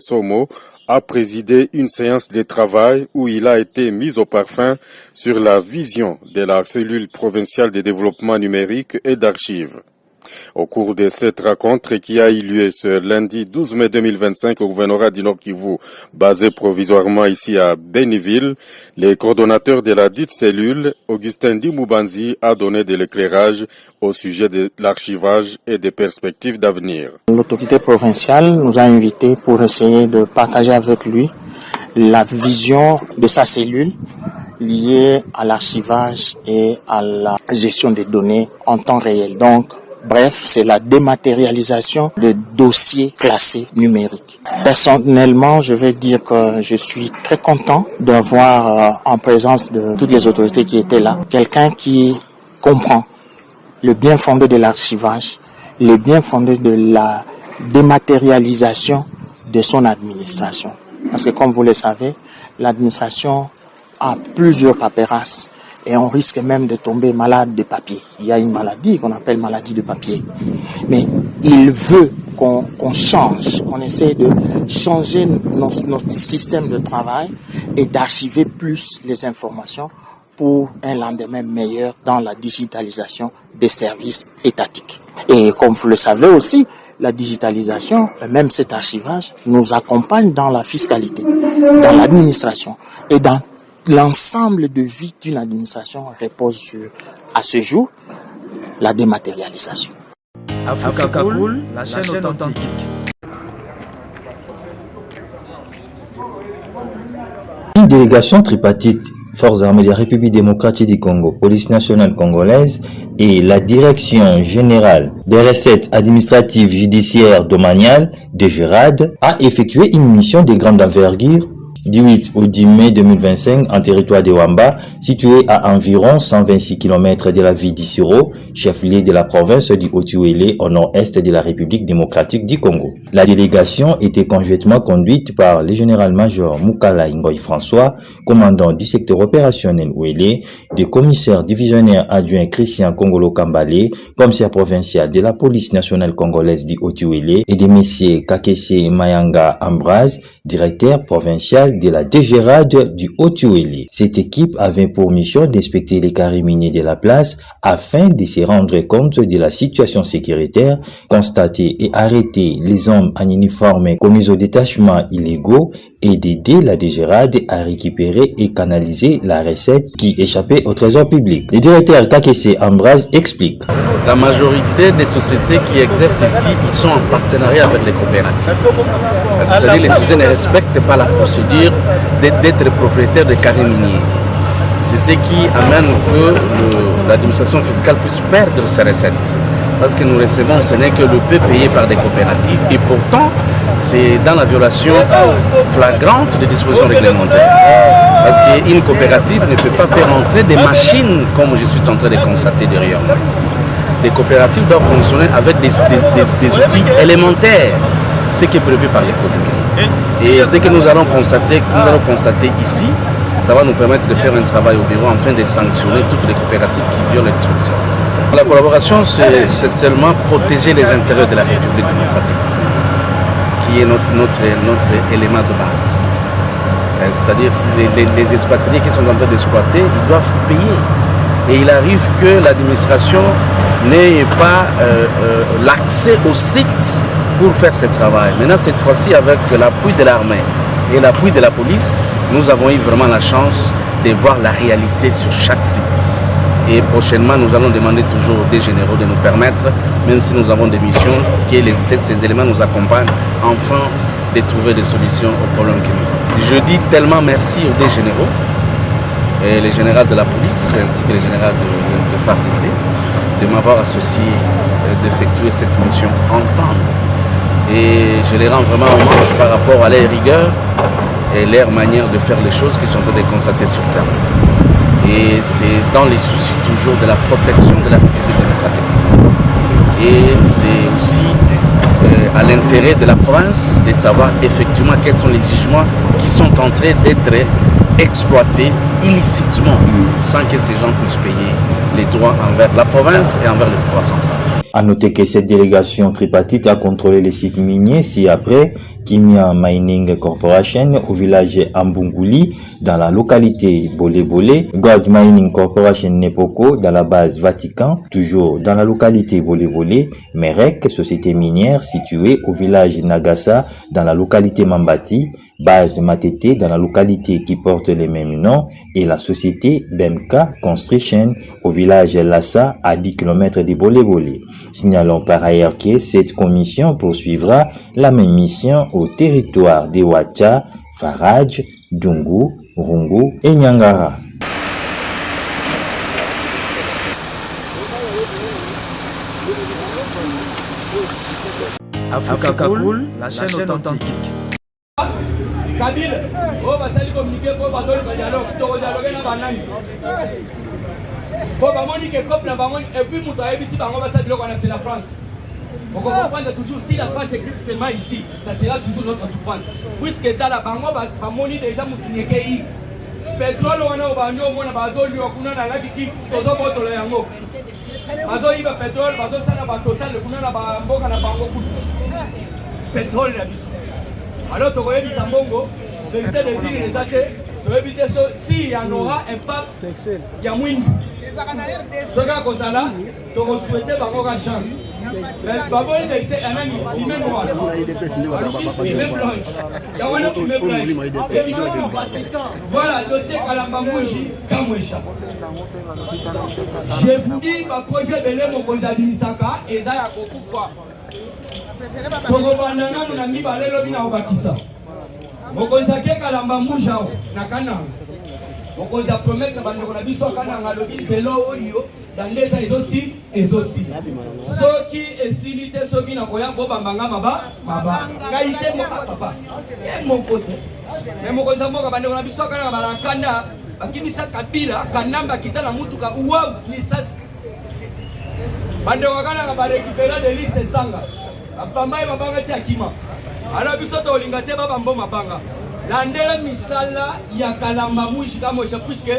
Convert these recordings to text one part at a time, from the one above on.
Somo a présidé une séance de travail où il a été mis au parfum sur la vision de la cellule provinciale de développement numérique et d'archives. Au cours de cette rencontre qui a eu lieu ce lundi 12 mai 2025 au gouvernorat du Nord Kivu, basé provisoirement ici à Béniville, le coordonnateur de la dite cellule, Augustin Dimoubanzi, a donné de l'éclairage au sujet de l'archivage et des perspectives d'avenir. L'autorité provinciale nous a invités pour essayer de partager avec lui la vision de sa cellule liée à l'archivage et à la gestion des données en temps réel. Donc, bref, c'est la dématérialisation de dossiers classés numériques. Personnellement, je vais dire que je suis très content d'avoir en présence de toutes les autorités qui étaient là, quelqu'un qui comprend le bien fondé de l'archivage, le bien fondé de la dématérialisation de son administration. Parce que comme vous le savez, l'administration a plusieurs papérasses. Et on risque même de tomber malade de papier. Il y a une maladie qu'on appelle maladie de papier. Mais il veut qu'on change, qu'on essaie de changer notre système de travail et d'archiver plus les informations pour un lendemain meilleur dans la digitalisation des services étatiques. Et comme vous le savez aussi, la digitalisation, même cet archivage, nous accompagne dans la fiscalité, dans l'administration et dans l'ensemble de vie d'une administration repose sur, à ce jour, la dématérialisation. Africa Cool, la chaîne authentique. Une délégation tripartite, Forces armées de la République démocratique du Congo, Police nationale congolaise et la Direction générale des recettes administratives judiciaires domaniales, DGRAD, a effectué une mission de grande envergure du 8 au 10 mai 2025 en territoire de Wamba, situé à environ 126 km de la ville d'Issiro, chef-lieu de la province du Haut-Uélé au nord-est de la République démocratique du Congo. La délégation était conjointement conduite par le général-major Moukala Ngoy François, commandant du secteur opérationnel Ouélé, le commissaire divisionnaire adjoint Christian Kongolo Kambale, commissaire provincial de la police nationale congolaise du Haut-Uélé, et de messieurs Kakese Mayanga Ambraz, directeur provincial de la DGRAD du Haut-Uélé. Cette équipe avait pour mission d'inspecter les carrés miniers de la place afin de se rendre compte de la situation sécuritaire, constater et arrêter les hommes en uniforme commis aux détachements illégaux et d'aider la DGRAD à récupérer et canaliser la recette qui échappait au trésor public. Le directeur Kakese Ambraz explique. La majorité des sociétés qui exercent ici, ils sont en partenariat avec les coopératives. C'est-à-dire les sociétés ne respectent pas la procédure d'être propriétaire de carrés miniers. C'est ce qui amène que l'administration fiscale puisse perdre ses recettes. Parce que nous recevons, ce n'est que le peu payé par des coopératives. Et pourtant, c'est dans la violation flagrante des dispositions réglementaires. Parce qu'une coopérative ne peut pas faire entrer des machines comme je suis en train de constater derrière moi. Les coopératives doivent fonctionner avec des outils élémentaires. C'est ce qui est prévu par les codes miniers. Et ce que nous allons constater ici, ça va nous permettre de faire un travail au bureau afin de sanctionner toutes les coopératives qui violent les dispositions. La collaboration, c'est seulement protéger les intérêts de la République démocratique, qui est notre élément de base. C'est-à-dire les expatriés qui sont en train d'exploiter, ils doivent payer. Et il arrive que l'administration n'ait pas l'accès au site pour faire ce travail. Maintenant, cette fois-ci, avec l'appui de l'armée et l'appui de la police, nous avons eu vraiment la chance de voir la réalité sur chaque site. Et prochainement, nous allons demander toujours aux généraux de nous permettre, même si nous avons des missions, que ces éléments nous accompagnent, enfin de trouver des solutions aux problèmes que nous avons. Je dis tellement merci aux généraux, et les généraux de la police, ainsi que les généraux de FARDC, de m'avoir associé, d'effectuer cette mission ensemble. Et je les rends vraiment hommage par rapport à leur rigueur et leur manière de faire les choses qu'ils sont en train de constater sur terre. Et c'est dans les soucis toujours de la protection de la République démocratique. Et c'est aussi à l'intérêt de la province de savoir effectivement quels sont les jugements qui sont en train d'être exploités illicitement sans que ces gens puissent payer les droits envers la province et envers le pouvoir central. À noter que cette délégation tripartite a contrôlé les sites miniers ci-après Kimia Mining Corporation au village Ambunguli dans la localité Bolé-Bolé, God Mining Corporation Nepoko dans la base Vatican, toujours dans la localité Bolé-Bolé, Merek, société minière située au village Nagasa dans la localité Mambati, base Matete dans la localité qui porte les mêmes noms et la société BMK Construction au village Lassa à 10 km de Bolé-Bolé. Signalons par ailleurs que cette commission poursuivra la même mission au territoire de Wacha, Faraj, Dungu, Rungu et Nyangara. Africa Cool, la chaîne authentique. Kabila, oh basali communiquer pour basali dialogue, to dialogue na banani. Pour bamoni que couple na bango et puis muto ayebisi bango basali biloko na c'est la France. On comprend toujours si la France existe seulement ici, ça sera toujours notre souffrance. Puisque dans la bango bamoni déjà musunyekei. Pétrole wana obanyo mona bazoli okuna na labiki tozo botola yango. Bazo iba pétrole, bazo sala ba total kuna na ba mboka na bango kutu. Pétrole na biso. Alors, tu vas éviter Sambongo, vérité des îles des athées, tu vas éviter s'il y en aura un pape sexuel. Il y a moins. Ce gars comme ça là, tu vas souhaiter avoir une chance. Mais Babo est vérité, il y a un fumée noire. Fumée blanche. Il y a une fumée blanche. Voilà, le dossier Kalambamouji, Kamouécha. Je vous dis, ma projet de l'Émo Gonzalimisaka, et ça y a beaucoup quoi. Tokobanda nanu na mibale lobi na obakisa mokonza ke kalamba mujao na kananga mokonza promettre bandeko na biso kananga lobi zelo oyo dandeza ezosi soki esilite soki na koya bo bambanga maba ngaite mo papa mon côté mais mokonza mboka bandeko na biso kananga balakanda bakimisa kabila kanamba kitana mutuka uwa lisasi bandeko kananga ba récupérer de liste sanga Bambaye mabanga tia kima. Alors biso to lingate baba mbo mabanga. Landela misala ya kalamba mouchi kama je puisque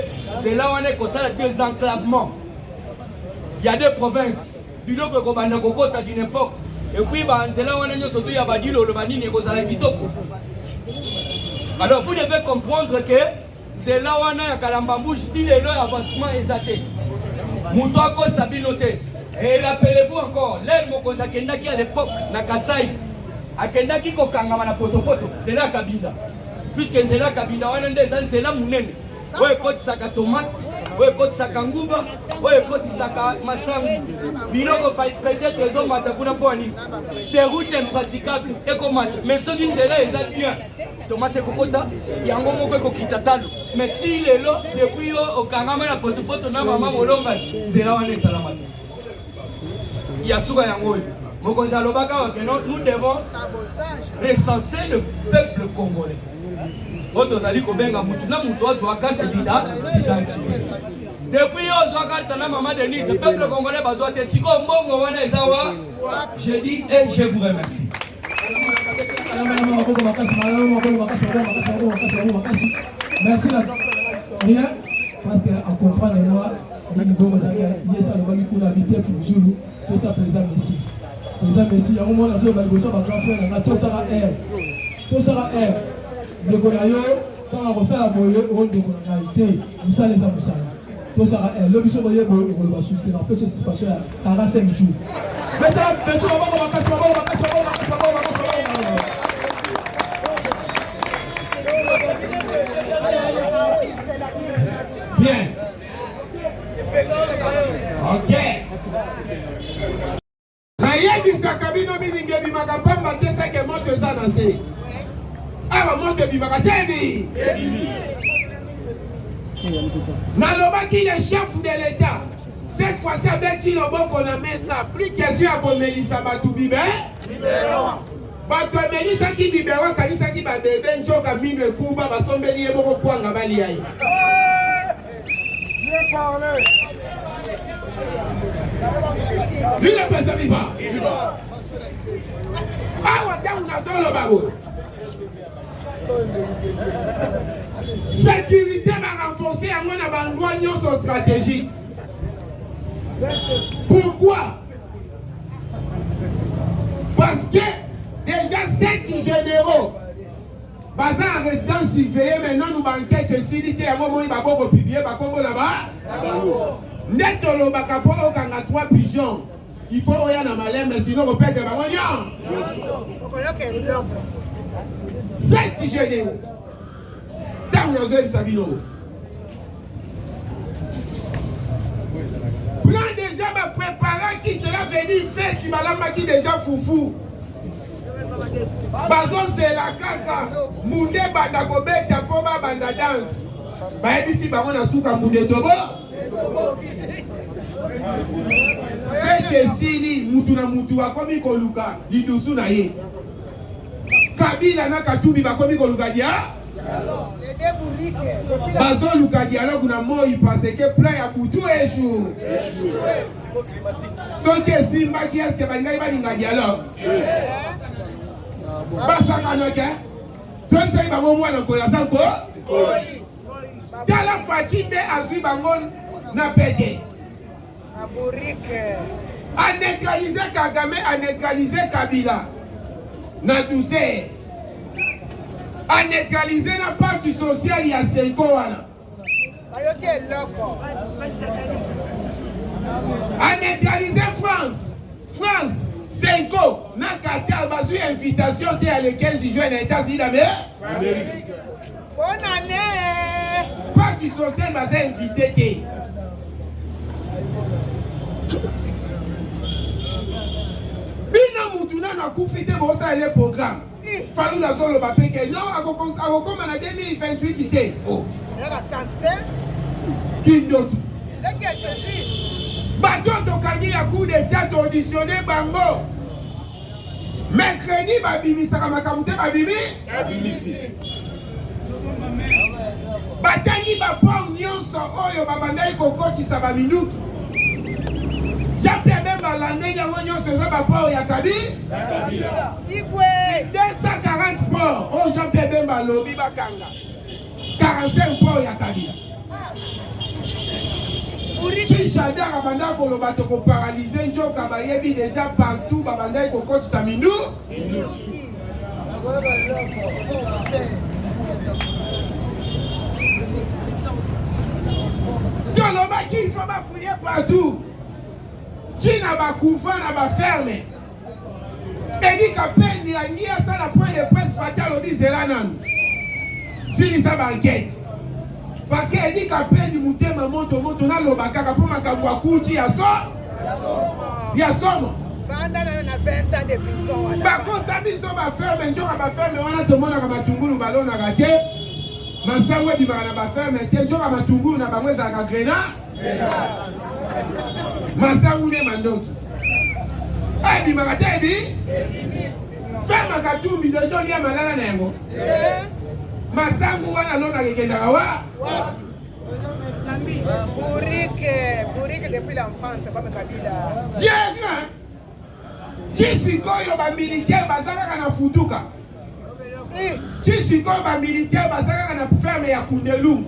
c'est là on est comme ça deux enclavements. Il y a deux provinces. Biloko ko banda ko kota d'une époque. Et puis ba nzela wana nyoso to ya badilo lo banini ko zala kitoko. Alors vous devez comprendre que c'est là on a ya kalamba mouchi dit le avancement exacté. Muto ko sabinote. Et rappelez-vous encore, l'air Mokonza Kendaki à l'époque, na Kasai, à Kendaki Kokangama na Potopoto, c'est là Kabinda. Puisque c'est là Kabinda, c'est là Mounene. Ouais, pot saka tomate, ouais, pot saka nguba, ouais, pot saka masangu. Biloko peut-être les hommes matakuna poani. Des routes impraticables, et comment. Mais ceux qui sont là, ils ont bien. Tomate kokota, yango moko kokita talo. Mais si les lots, depuis au Kangama na Potopoto na maman Molomba, c'est là on est salamate. Yasuga Yangoy. Nous devons recenser le peuple congolais. Depuis le peuple congolais, je dis et je vous remercie. Merci rien parce qu'en comprenant moi, il y a ça le habité Fujulu. Tout ça présent ici. Présent ici, il y a un moment où on a besoin de faire tout ça air. Tout ça air. Le Gonayo, quand on a la boye, on a été, nous sommes les amoussala. Tout ça air. Le bishop voyait boye, on va soutenir. Après, c'est passé à 45 jours. Mesdames, merci, maman, on va casser, maman, on va casser, maman, on va casser, maman, on va casser, maman. Bien. Ok. Nayebisaka bino bilinge bimaka pamba te seke moto eza na se. Awa moto bimaka tebi. Nalobaki le chef de l'État. Cette fois-ci abeti loboko na mesa. Plus question ya komelisa batu bibe. Bato emelisaki bibero kanisaki babebe nzoka mino ekuba basombeli ye moko kwanga balia ye. L'île est pas vivant. Ah, on a solo babo. Sécurité va renforcer à mon endroit stratégique. Pourquoi? Parce que déjà 7 généraux, basés en résidence surveillée, maintenant nous banquets chez Silité, à un moment, ils vont publier, là-bas. Netolo Bakapolo, quand on a 3 pigeons, il faut rien à malin, mais sinon on perd des bagnoles. 7 généraux. Tant nous avons Sabino. Plan déjà m'a préparé qui sera venu faire Chimalama qui déjà foufou. Bazon c'est la caca. Moundé Bandagobe Tapoba Banda danse. Baebisi Bamona Souka Moundé Tobo. Feche Sili Mutuna Mutua Komi Koluka Lidusu na ye. Kabila na Katubi Bakomi Koluka dia. Bazon Luka dialogue na moi parce que plein ya Boutou échoue. Donc Simba qui est-ce que Bangai Baninga dialogue. Basaka noke. Toi c'est bango mwana ko ya sanko. Tala Fatinde azui bangon na pede. A neutraliser Kagame, a neutraliser Kabila. Na douce. A neutraliser la partie sociale, il y a 5 ans. A neutraliser France. France, 5 ans. Na Qatar, basu invitation à le 15 juin dans les États-Unis d'Amérique. Bonne année. Partie sociale, basu invité. Bina Moutuna n'a confité pour ça le programme. Fallu la zone le papier que non, à comme en 2028 c'était. Oh. Qui d'autre? Bateau Tokani a coup d'état auditionné Bango. Mercredi, Babimi Saramakabouté, Babimi. Batani Bapor Nyonso, Oyo Babandai Koko qui s'aba minute. J'ai même à l'année, il y a un rapport, il y a Kabi. 240 ports. Oh, Jean-Pierre Bemba, Lobi Bakanga. 45 ports, il y a Kabi. Si Chadar Abanda Kolobato ko paralysé, Njo Kabayebi déjà partout, Babanda Koko Samindou. Dans le bac, il faut fouiller partout. China va couvrir, va fermer. Et dit qu'à peine il y a ça la point de presse faciale au Zélanan. Si il s'est banquette. Parce qu'elle dit qu'à peine il monte ma moto, on a le bacaka pour ma kabouakouti, il y a ça. Il y a ça. Pendant 20 ans de prison. Bah, quand ça mise on va fermer, on va fermer, on a tout le monde à Matungu, le ballon a raté. Mansangwe du Barana va fermer, on a Matungu, on a Bamoué à Grena. Masangoune Mandoki. Aïe, Bimagate, fais ma katumbi de joli à Malala Nengo. Masangou, on a Gendarawa. Bourrique depuis l'enfance, comme Kabila. Dieu, Chisikoyo, militaire, Bazaka na Futuka. Chisikoyo, militaire, Bazaka na ferme ya Kundelum.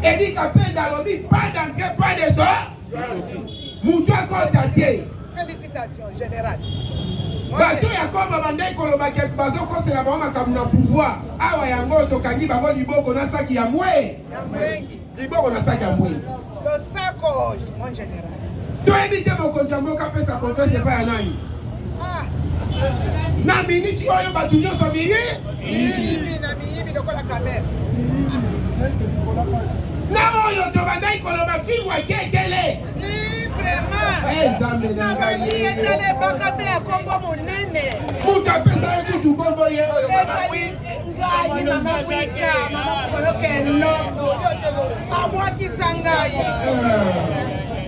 Et dit qu'à peine dans l'objet, pas d'entrée, pas de sort. Moutou a contacté. Félicitations, général. Bateau ya comme Bandai Kolobake, Bazo Kose la Bama comme na pouvoir. Awa yango Tokani Babo Liboko na saki ya mwe. Liboko na saki ya mwe. Le sacoche, mon général. Tu éviter mon conjambo kapé sa confesse c'est pas nani. Ah. Na minute oyo batunyo so bini. Na miyibi lokola kamera. Non, yo to bandai koloba fiwa kekele. Vraiment. Exemple na ngai etane bakate ya kombo monene. Muta pesa yetu tu kombo ye. Ngai mama wika, mama koloke londo. Amwa kisangai.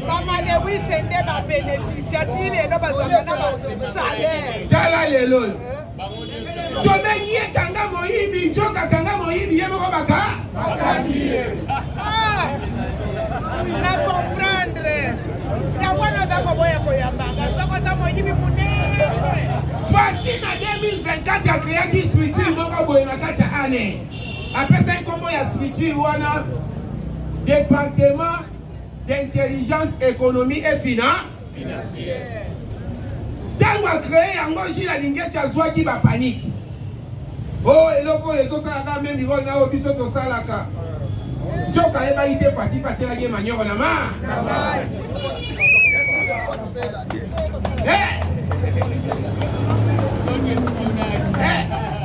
Mama de wisende ba bénéficiaire no bazana na salaire. Tala lelo. Tomenye kanga moyibi, joka kanga moyibi yemo baka. Na comprendre. Ya wana za koboya koyambanga. Soko za moyibi munene. Fatina 2024 ya créé structure moko boye na kati ane. Après ça kombo ya structure wana département d'intelligence économie et financière. ntango acreye yango jila lingeti azwaki bapanike o eloko oyo ezosalaka meme role na oyo biso tosalaka nzoka ayebaki te fati batielaki ye manyoro na ma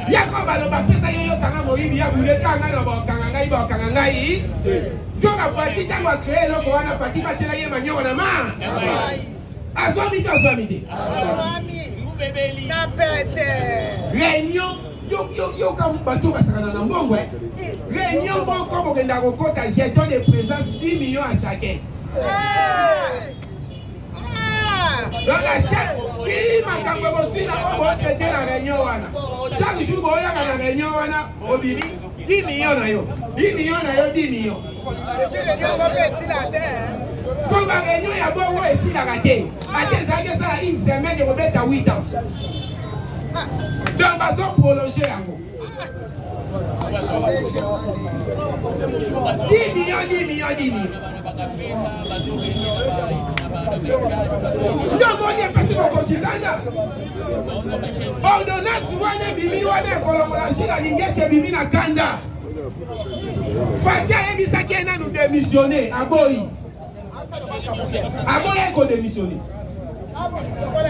yako baloba pesa ye yokanga moyibi ya buleka ngai na bakanga ngai nzoka fati ntango acreye eloko wana fati batielaki ye manyoro na ma azwami te azwami te réunion yoka bato basakana na mbongo réunion moko bokenda kokota jeton de présence 10 millions à chacun dans la chaque qui makambo kosila o botraité na réunion wana chaque jour boyaka na réunion wana obili 10 millions na yo 10 millions na yo 10 millions Comme la réunion ya bongo esilaka te ate ezalaki esala une semaine ekobeta 8 ans donc bazoprolonge yango 10 millions donc oni epesi bokotikana ordonnance wana ebimi wana ekolongola jila lingeti ebimi na kanda fati ayebisaki ye nanu démissionné aboyi kodémissionné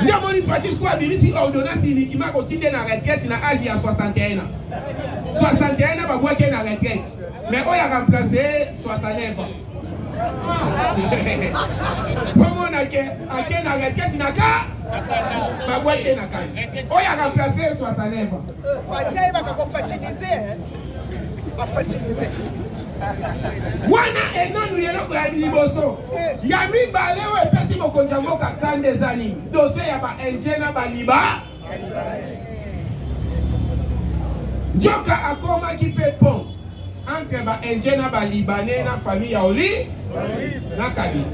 nde moni fati siko abimisi ordonnance uniquement kotinde na retraite na age ya 61 ans 61 ans babwaki na retraite mais oyo aremplace 69 ans pomonake ake na retraite na ka babwaki na kani oyo aremplace 69 ans fati ayebaka kofatilize afatilize wana enanu yeloko ya liboso ya mibale oyo epesi mokonzi ya mboka kanda eza nini dosie ya baindien na baliba nzoka akomaki mpe pont entre baindien na balibanais na famille ya oli na kabila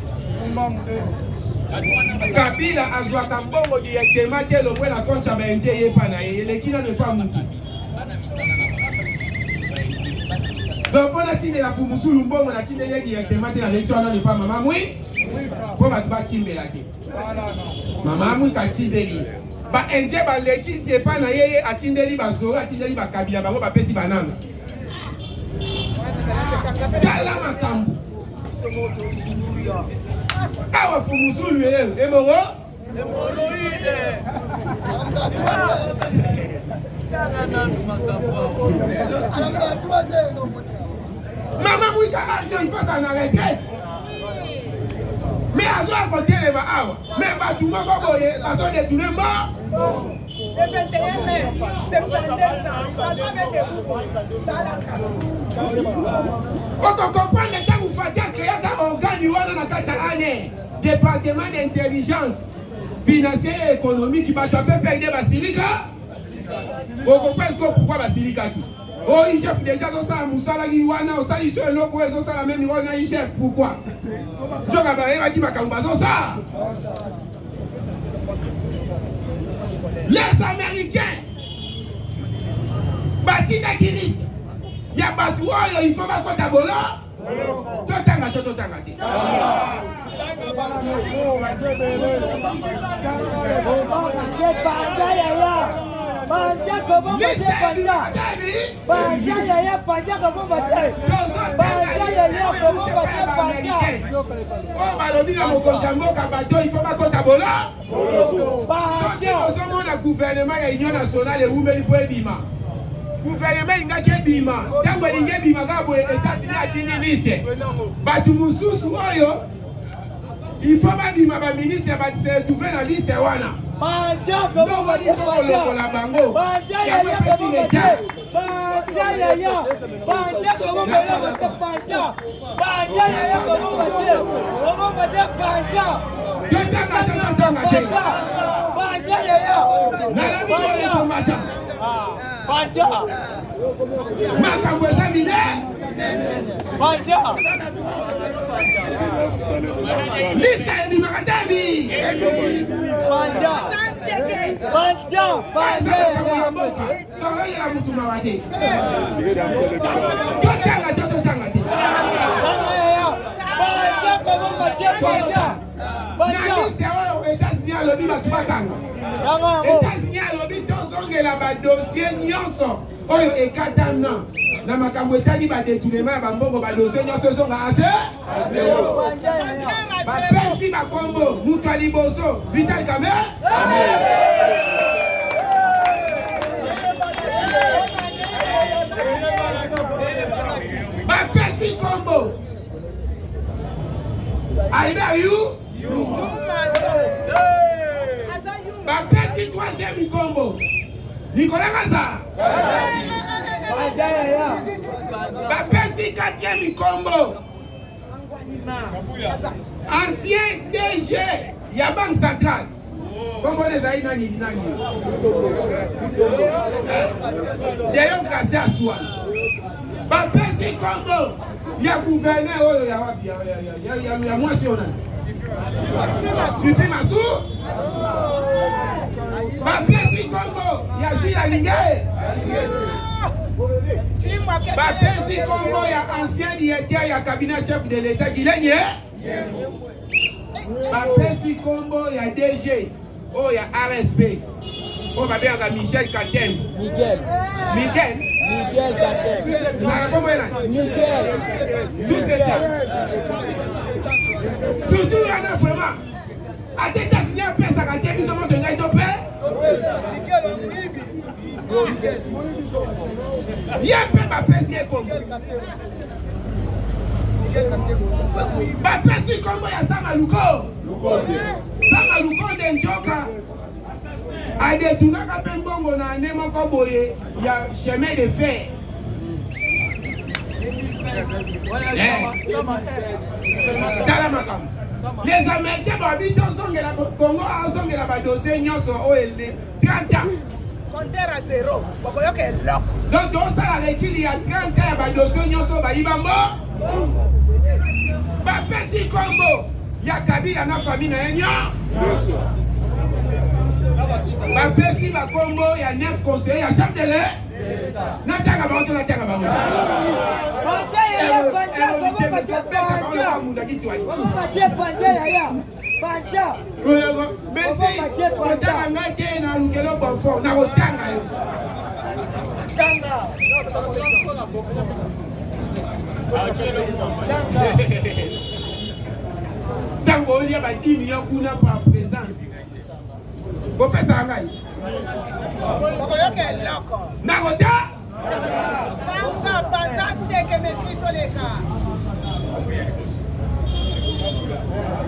kabila azwaka mbongo directement te lobwe na konte ya baindien yepa na ye eleki nano epa mutu donc on a tiré la fumusulu mbongo na tindeli directement na lection wana ne pas maman mwi po batu batimbela te maman mwi ka tindeli ba enje ba leki c'est pas na yeye atindeli ba zoro atindeli ba kabila bango ba pesi bananga kala makambu awa fumusulu yeye emoro emoroide Maman oui garage il faut ça na retraite. Mais azo à côté les ba awa. Mais ba tout moko boye, azo de tourner mort. Le 21 mai, septembre, ça avec des on comprend le temps où Fatia créé un organe wana na kata année. Département d'intelligence financière et économique qui va taper payer basilika. On comprend pourquoi basilika qui. Oh, il chef déjà dans ça, Moussala Giwana, au sali sur le logo, ils ont la même rôle, il chef. Pourquoi? Je vais parler de ça. Les Américains, Batina Kiris, il y a Batou, il faut pas qu'on t'abole. Totanga. Gouvernement ya union nationale eumeli po ebima gouvernement ingaki ebima ntango elingi ebima kaka boye États-Unis atindi liste bato mosusu oyo il faut babima baministre batrouve na liste wana ndokolokola bango yango epesi leta makambo eza mine lista ebimaka te bi tokoyela mutu mawa te totanga te na liste oyo États-Unis alobi alobi bato bakanga États-Unis alobi tozongela badossier nyonso oyo ekatana na makambo etali badetournement ya bambongo badossier nyonso ezonga ase bapesi bakombo mutu ya liboso Vital Kamerhe bapesi kombo Albert Yu bapesi troisième kombo Nicolas Gaza bapesi quatrième kombo ancien DG ya Banque Centrale kombo ezali nani Deyon Kase Aswan bapesi kombo ya gouverneur oyo ya wapi ya mwasi ona Fifi Masu bapesi kombo ya Jules Alingaye bapesi kombo ya ancien directeur ya cabinet chef de l'État Guilenye bapesi kombo ya DG oyo ya RSP oyo babengaka Michel Katem Miguel surtout yana vraiment ateta signé apesaka te biso moto ngai tope ye mpe bapesi ye kombo bapesi kombo ya Samaluko nde njoka adetunaka mpe mbongo na ane moko boye ya chemin de fer tala makambo les Américains babi tozongela Congo azongela badossier nyonso oyo ele 30 ans compteur à zéro bakoyoka eloko donc tosala rekili ya 30 ans ya badossier nyonso bayiba mbo bapesi kombo ya Kabila na famille na ye nyonso bapesi bakombo ya 9 conseillers ya chef de l'État natanga bango to natanga bango Messi kotanga ngai te na lukelo bonfort na kotanga yo tango olia ba 10 millions kuna par présence bopesa ngai bakoyoka eloko nakota banza teke metritoleka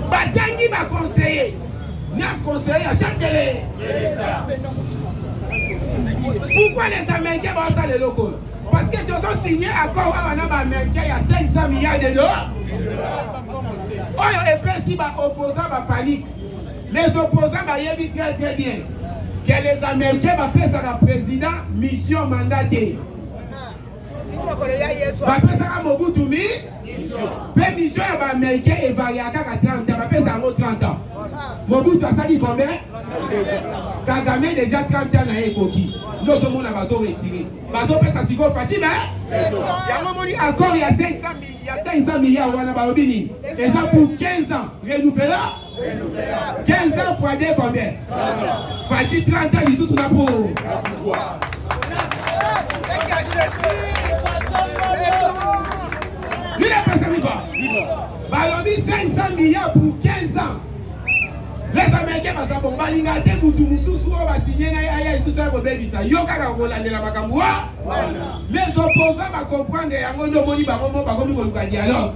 batangi baconseiller 9 conseillers à chaque délai. Pourquoi les Américains vont ça les locaux? Parce que ils ont signé accord avec les Américains il y a 500 milliards de dollars. Et puis si les opposants paniquent, les opposants vont très très bien que les Américains vont faire ça le président mission mandatée. Bapesa Mobutu mais mission ya américain évalué à 30 ans, bapesa 30 ans. Mobutu a sali combien? Kagame déjà 30 ans na ekoki. Nous sommes na bazo retiré. Bazo pesa siko Fatima. Yango moni encore il y a 500 milliards wana ba obini. Et ça pour 15 ans. Renouvelé 15 ans fois 2 combien? Fati 30 ans lisusu na pour. Il est passé vivant. Balobi 500 milliards pour 15 ans. Les Américains passent bon. Balingate Boutou Moussou va signer Naya Isusa Bobelisa. Yoka Rolande la Makamboua. Les opposants vont comprendre Yango Moni Baromo Baromi Koluka dialogue.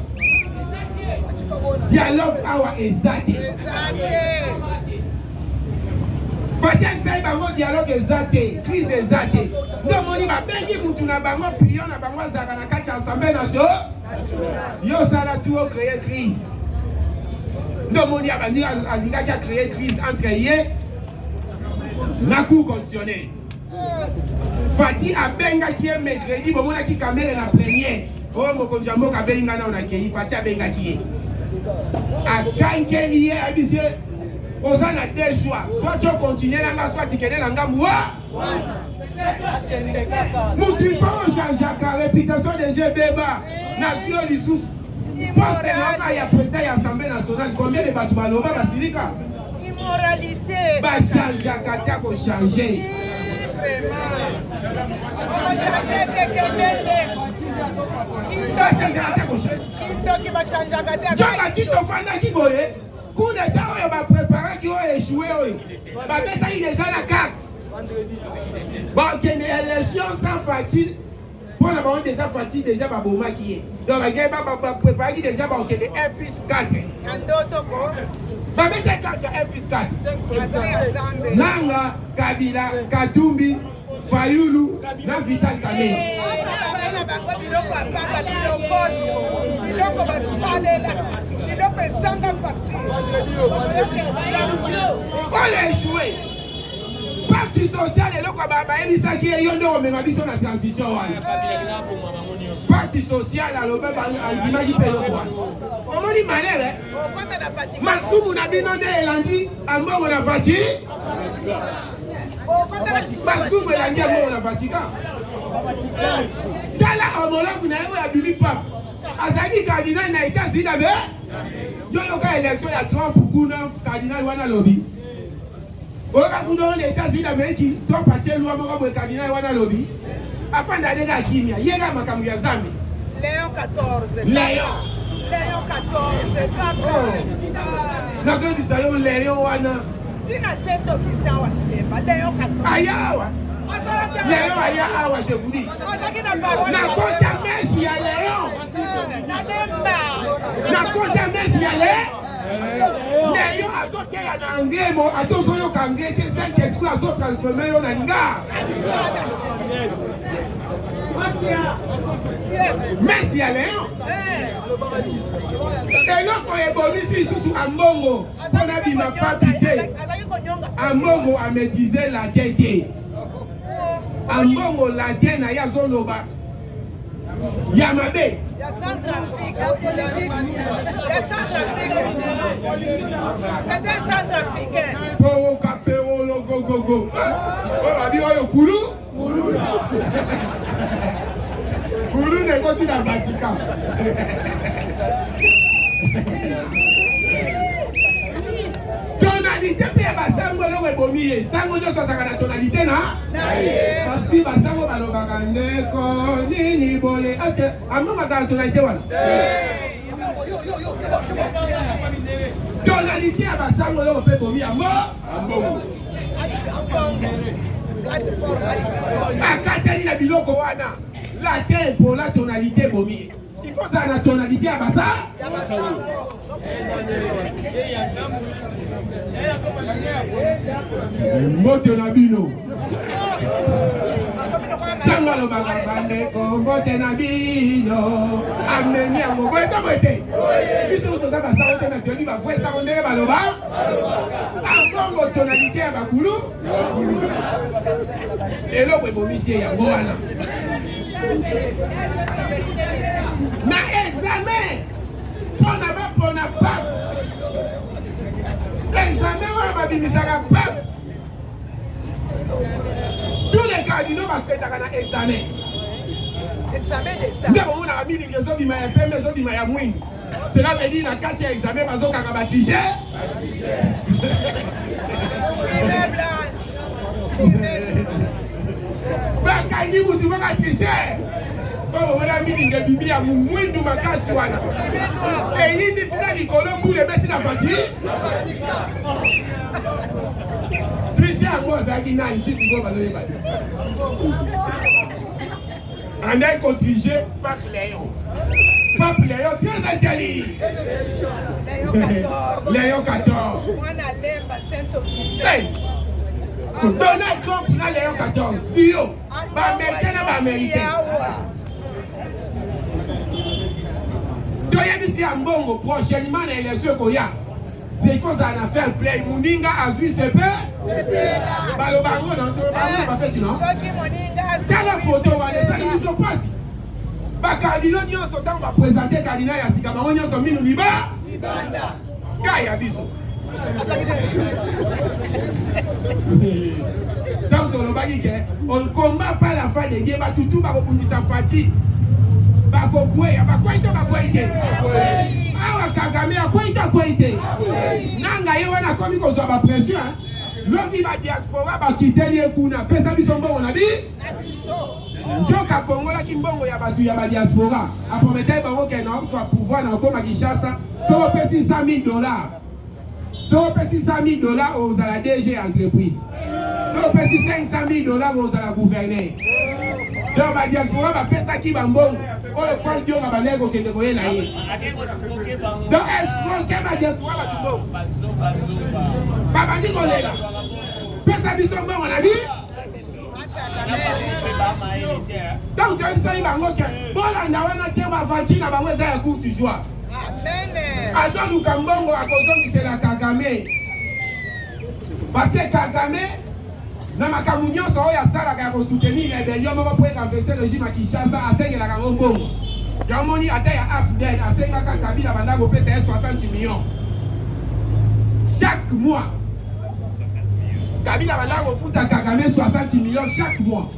Dialogue awa exact. Fatia Saï Bango dialogue exact. Crise exact. Non Moni Babengi Boutou na Bango Pion na Bango Zagana Kacha Assemblée nationale. Yo sala tout créer crise. Non Moni Abandi a créé crise entre Yé la cour constitutionnelle. Fati Abenga qui est mercredi, bon on a qui caméra la plénière. Oh mon conjambo Abenga na on a qui Fati Abenga qui est. A quand lié à monsieur, on a deux choix. Soit tu continues là, soit tu connais là moi. Nous faut changer la réputation de Gbeba. Nation du sous. Parce que là, il y a président de l'Assemblée nationale. Combien de Batoubalova Basilika? moralité. Bachanja kata ko changer. Vraiment. On va changer Kekendende. Bachanja kata ko changer. Qui va changer Kekendende. Joka tito fanda ki boye. Coup d'état oyo ba préparer ki oyo échoué oyo. Ba beta il déjà la carte. Bon, qu'il y ait une élection sans fatigue. Pour la banque déjà fatigue, déjà ba boma qui est. Donc il y a ba préparer qui déjà ba OK 1 plus 4. Ba beta 4 1 plus 4. Nanga, Kabila, Katumbi, Fayulu, na Vital Kamere. On a échoué. Parti social et le Kababa et Misaki et Yondo, mais ma vision de la transition. Parti social à l'obé Andima qui paye le quoi. On m'a dit malheur. Massoumou n'a bien donné lundi, à mort on a fatigué. Massoumou est lundi à mort on a fatigué. Dans la homologue, on a eu la Billy Pap. Azaki cardinal n'a été assis d'abord. Yo yo ka élection ya Trump pour cardinal wana lobby. Oka kuno les États-Unis d'Amérique, toi parti loi moko pour cardinal wana lobby. Afin d'aller à Kimia, yega makamu ya Zambi. Léon 14. Léon 14. Na ko bisayo Léon wana. Tina Saint Augustin wa Léon 14. Ayawa. Léon aya awa je vous dis. Na kota Messi ya Léon. Na kota Messi ya Léon. Léon azote ya na ngemo atozo yo kangete Saint Esprit azo transformer yo na nga. Messi ya Léon. Et là quand est bon ici sous Ambongo, on a dit ma papité. Ambongo a maîtrisé la guerre. Ambongo la guerre na ya zoloba. Yamabe. Ya Centrafrique. Ya Centrafrique. C'est un Centrafricain. Poro kapero lo go go go. Oh abi oyo kulu. Kulu ne ko ti na Vatican. Tonalité pe basango lo webomiye. Sango nyo sosaka na tonalité na? Parce que basango balobaka ndeko nini boye. Est-ce que amu masala tonalité wana? Tonalité ya basango lo pe bomi amo? Ambongo. Akatani na biloko wana. La terre pour la tonalité bomi. Il faut ça la tonalité à basa. Moto na bino. Sanga lo bagabande ko moto na bino. Ameni amo boy to boite. Biso to ka basa o te na joli ba voix sa onde ba lo ba. Ambongo tonalité à bakulu. Elo we bomisie ya boana. Na examen pour na pas examen on va bimisaka pas tous les cardinaux va faire na examen d'état ndebo na bili ngezo bima ya pembe zo bima ya mwingi cela veut dire na kati ya examen bazoka ka batige bakandi mutu baka tige. Oh, on a mis une bibi à Moumouindou Makaswana. Et il dit que les colons pour les mettre la partie. Christian Mozagina, il dit que c'est bon. On a contribué Pape Léon. Pape Léon, très intelligent. Léon 14. On a l'Emba Saint-Augustin. Hey! Donald Trump na Léon 14. Bio. Ba américain na ba américain. Doyebisi ya mbongo prochainement na élection koya. C'est faut ça na faire play Muninga azui sepe. Balobango na to ba fait non. Soki Muninga azui. Kala photo wana ça nous so passe. Ba cardinal nyonso tant ba présenter cardinal ya sika bango nyonso minu liba. Libanda. Kaya biso. Donc on ne combat pas la fin de guerre, tout va rebondir sa fatigue. bakokweya bakweite bakweite awa Kagame akweite akweite nanga ye wana komi kozwa bapression lobi badiaspora bakiteli ekuna pesa biso mbongo na bi njoka kongolaki mbongo ya batu ya badiaspora aprometaki bango kena okuzwa pouvoir na okoma Kinshasa so opesi $100,000 so opesi $100,000 ozala DG entreprise so opesi $500,000 ozala gouverneur donc badiaspora bapesaki bambongo oyo Frank Dionga bandeki kokende koyela ye donc escroke badiaspora batu bongo babandi kolela pesa biso mbongo na bi donc toyebisaki bango ke bolanda wana te bavanti na bango eza ya courte joie azoluka mbongo akozongisela Kagame parce que Kagame na makambo nyonso oyo asalaka ya kosoutenir rebellion moko mpo ekanverse régime ya Kinshasa asengelaka yango mbongo yamoni ata ya AFDEL asengaka Kabila banda kopesa ye 60 millions chaque mois Kabila banda kofuta Kagame 60 millions chaque mois.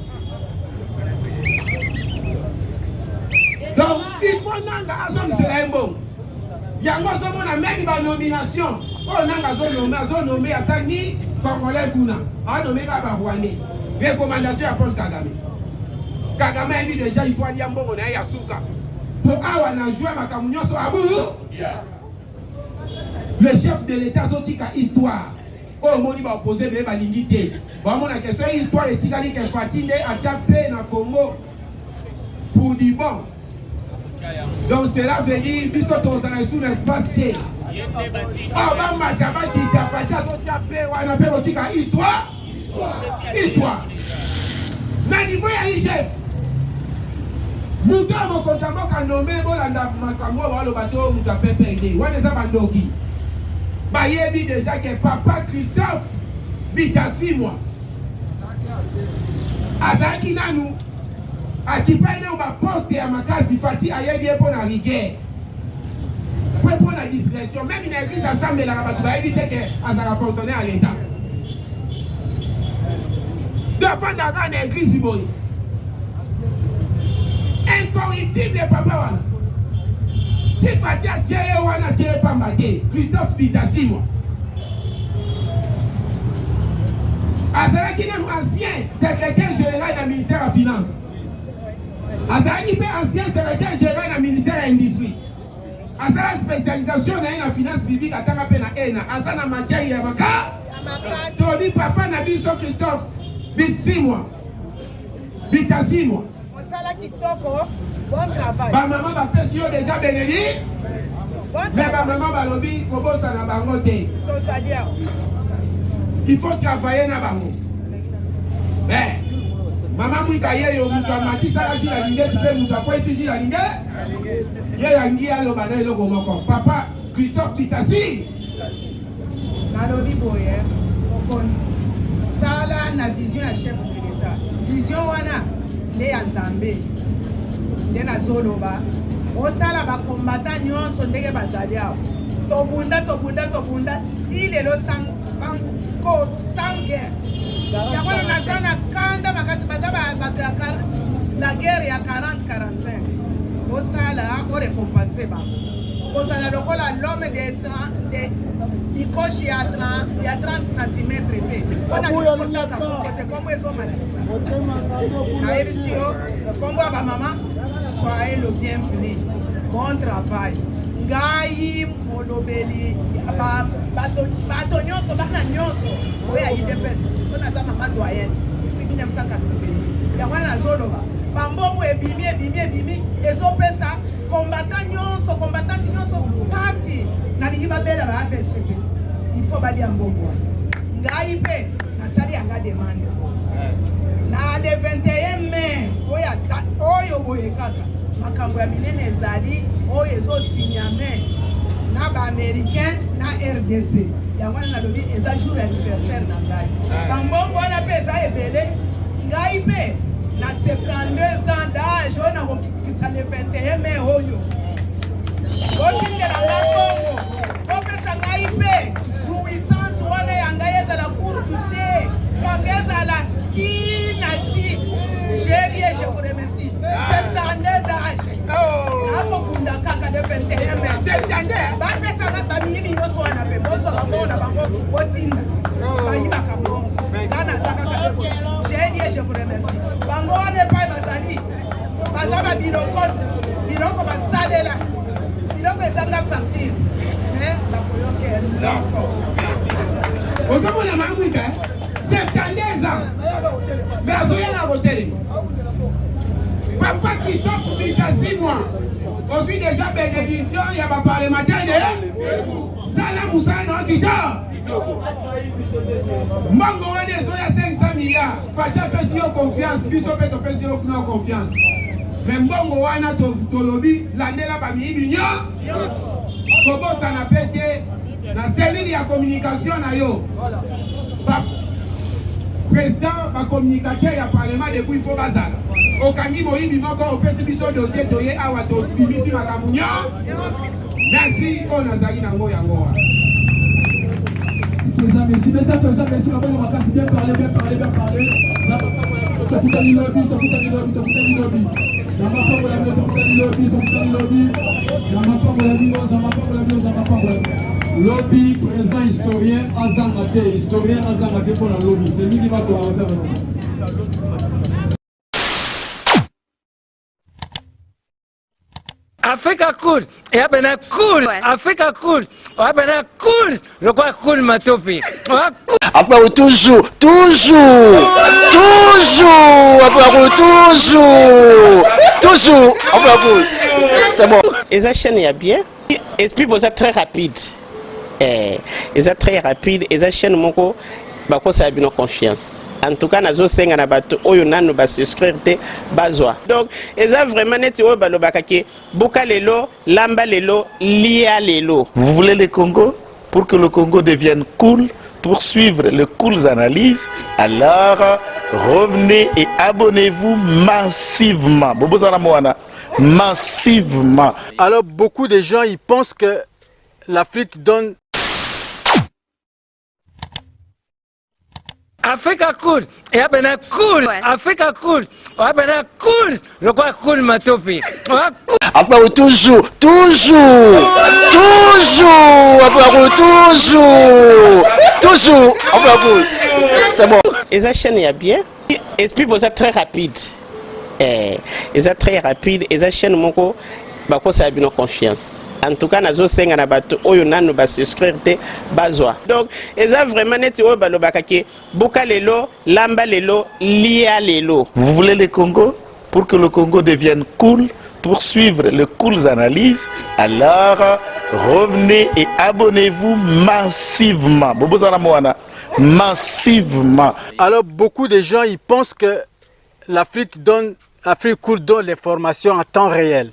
Donc il faut nanga azongisela mbongo yango azomona même ba nomination oyo nanga azonome ata ni Congolais kuna anomeka ba Rwandais recommandation ya Paul Kagame Kagame a dit déjà il faut aller à mbongo na ya suka pour awa na jouer makambo nyonso abu le chef de l'état zotika histoire oh moni ba opposé be ba lingité ba mona que cette histoire etikali ke Fatinde atia pe na Congo pour du bon donc cela veut dire biso tozana sous l'espace T oh ba mataba ki ta fatia zotia pe wana pe otika histoire na niveau ya IGF mutu amokonza mboka nome bolanda makambo baloba to mutu apepende wana eza bandoki bayebi déjà que papa Christophe Bitasimwa azaki nanu akipai na baposte ya makasi fati ayebi mpo na rigueur mpo na discrétion même na église asambelaka bato bayebi te ke azala fonctionnaire à l'état dafandaka na église boye incorruptible papa wana ti fati atie wana atie pamba te Christophe Bitasimwa azalaki nanu ancien secrétaire général na ministère ya finance azalaki mpe ancien secrétaire général na ministère ya industrie azala spécialisation na ye na finance publique atanga mpe na ena aza na matière ya maka tobi papa na biso Christophe Bitasimwa osala kitoko bon travail bamama bapesi yo déjà benedi mais bamama balobi kobosana bango te tosadia il faut travailler na bango mais mama mwika ye yo mutu amatisaka jila linge tupe mutu akwesi jila linge ye yalingi aloba na eloko moko papa Christophe Bitasi nalobi boye mokonzi sala na vision ya chef de l'état vision wana nde ya nzambe nde nazoloba otala bakombata nyonso ndenge bazali awa tobunda ti lelo sans guerre yango na naza na kanda makasi baza bato na guerre ya 40-45 osala orecompense bango kozala lokola l'homme de likoshi ya 30 cm te mpona kokotaka kokote kombo ezomatisa nayebisi yo kombo ya bamama soyez le bienvenu bon travail ngai molobeli bato nyonso bana nyonso oyo ya idps mpo naza mama doyenne depuis 1980 yango wana nazoloba bambongo ebimi ezopesa combattant nyonso pasi nalingi babela ba AVCT il faut balia mbongo ngai mpe nasali yanga demande na le 21 mai oyo boye kaka makambo ya minene ezali oyo ezotinyame na baaméricain na RDC yango wana nalobi eza jour anniversaire na ngai bambongo wana mpe eza ebele ngai mpe na 72 ans d'âge oyo nakokikisa le 21 mai oyo otindelanga mbongo opesa ngai mpe jouissance wana ya ngai ezala courte te yango ezala ti na ti chérie je vous remercie 72 d'âge botinda bayibaka bongo nga nazaka kabeko j'ai dit je vous remercie bango wana epai bazali baza biloko basalela biloko ezanga facture mais bakoyoke eloko ozomona mangwika 72 ans mais azoyanga kotelema papa Christophe Bika 6 mois ozwi déjà bénédiction ya baparlementaire de sala musala na okita mbongo wana ezoya 500 milliards fatia apesi yo confiance biso mpe topesi yo kuna confiance mais mbongo wana tolobi landela bamiyibi nyonso kobosana mpe te na selile ya communication na yo président bacommunicateur ya parlement depuis il faut bazala okangi boyibi moko opesi biso dossier toye awa tobimisi makambo nyonso merci oyo nazali nango yango wa merci babongo makasi bien parlé tokutani lobi lobby président historien azangate pour la lobby c'est lui qui va commencer avec nous. Africa cool, et abena cool, Africa cool, abena cool, le quoi cool matopi. Après toujours, après c'est bon. Et ça chaîne est bien, et puis vous êtes très rapide. Et ça très rapide, et ça chaîne moko, bako ça a bien confiance. En tout cas, nazo senga na bato oyo nanu ba souscrire te bazwa. Donc, eza vraiment neti oyo balobaka ke boka lelo, lamba lelo, lia lelo. Vous voulez le Congo pour que le Congo devienne cool, pour suivre les cool analyses, alors revenez et abonnez-vous massivement. Massivement. Alors beaucoup de gens ils pensent que l'Afrique donne Africa cool, et abena cool, Africa cool, abena cool, le quoi cool matopi. Après toujours, après c'est bon. Et ça chaîne est bien, et puis vous êtes très rapide. Et ça très rapide, et ça chaîne moko, bako ça a bien confiance. En tout cas, nazo senga na bato oyo nanu ba souscrire te bazwa. Donc, eza vraiment neti oyo balobaka ke boka lelo, lamba lelo, lia lelo. Vous voulez le Congo pour que le Congo devienne cool, pour suivre les cool analyses, alors revenez et abonnez-vous massivement. Massivement. Alors beaucoup de gens ils pensent que l'Afrique cool donne l'information en temps réel.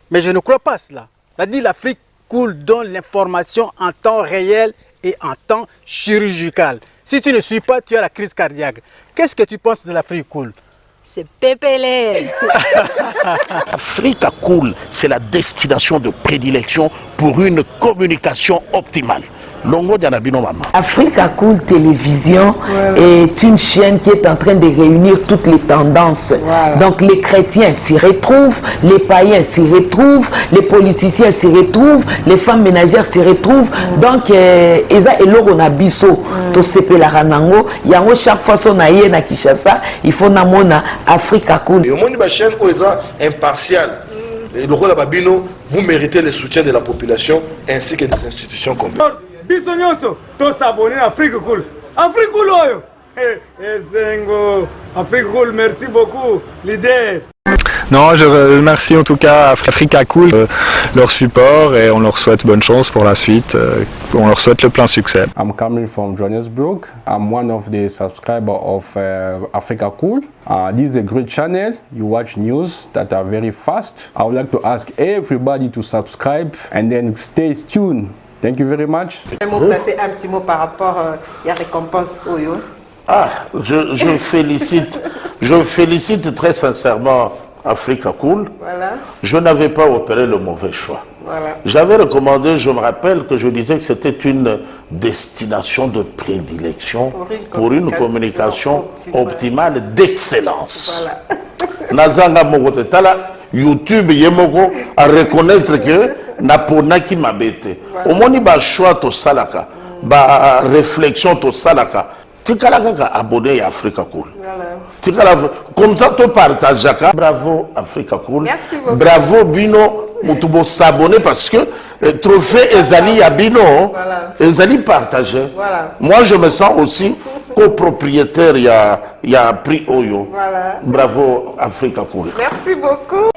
Mais je ne crois pas cela. C'est-à-dire l'Afrique cool donne l'information en temps réel et en temps chirurgical. Si tu ne suis pas, tu as la crise cardiaque. Qu'est-ce que tu penses de l'Afrique cool? C'est pépélé. Africa Cool, c'est la destination de prédilection pour une communication optimale. Longo Dianabino Mama. Africa Cool Télévision est une chaîne qui est en train de réunir toutes les tendances. Voilà. Donc les chrétiens s'y retrouvent, les païens s'y retrouvent, les politiciens s'y retrouvent, les femmes ménagères s'y retrouvent. Donc Eza Eloro na biso to sepe la ranango, yango chaque fois son aïe na Kinshasa, il faut namona Africa Cool. Et au monde de la chaîne Oeza impartial. Et le rôle de Babino, vous méritez le soutien de la population ainsi que des institutions complètes. Biso nyonso to s'abonner à Afrique Cool. Afrique Cool oyo. Zengo. Afrique Cool, merci beaucoup leader. Non, je remercie en tout cas Africa Cool leur support et on leur souhaite bonne chance pour la suite. On leur souhaite le plein succès. I'm coming from Johannesburg. I'm one of the subscribers of Africa Cool. This is a great channel. You watch news that are very fast. I would like to ask everybody to subscribe and then stay tuned. Thank you very much. Placer un petit mot par rapport à la récompense Oyo. Je félicite très sincèrement Africa Cool. Voilà. Je n'avais pas opéré le mauvais choix. Voilà. J'avais recommandé, je me rappelle que je disais que c'était une destination de prédilection pour une communication optimale d'excellence. Nazanga Mogotala, YouTube Yemoko a reconnaître que Napona qui m'a bêté. Au moni ba choix to salaka. ba réflexion to salaka tikala kaka abonné à Africa Cool. Tikala comme ça to partage ka. Bravo Africa Cool. Merci beaucoup. Bravo Bino mutubo s'abonner parce que trophée Ezali à Bino Ezali partagé. Moi je me sens aussi copropriétaire il y a prix Oyo. Bravo Africa Cool. Merci beaucoup.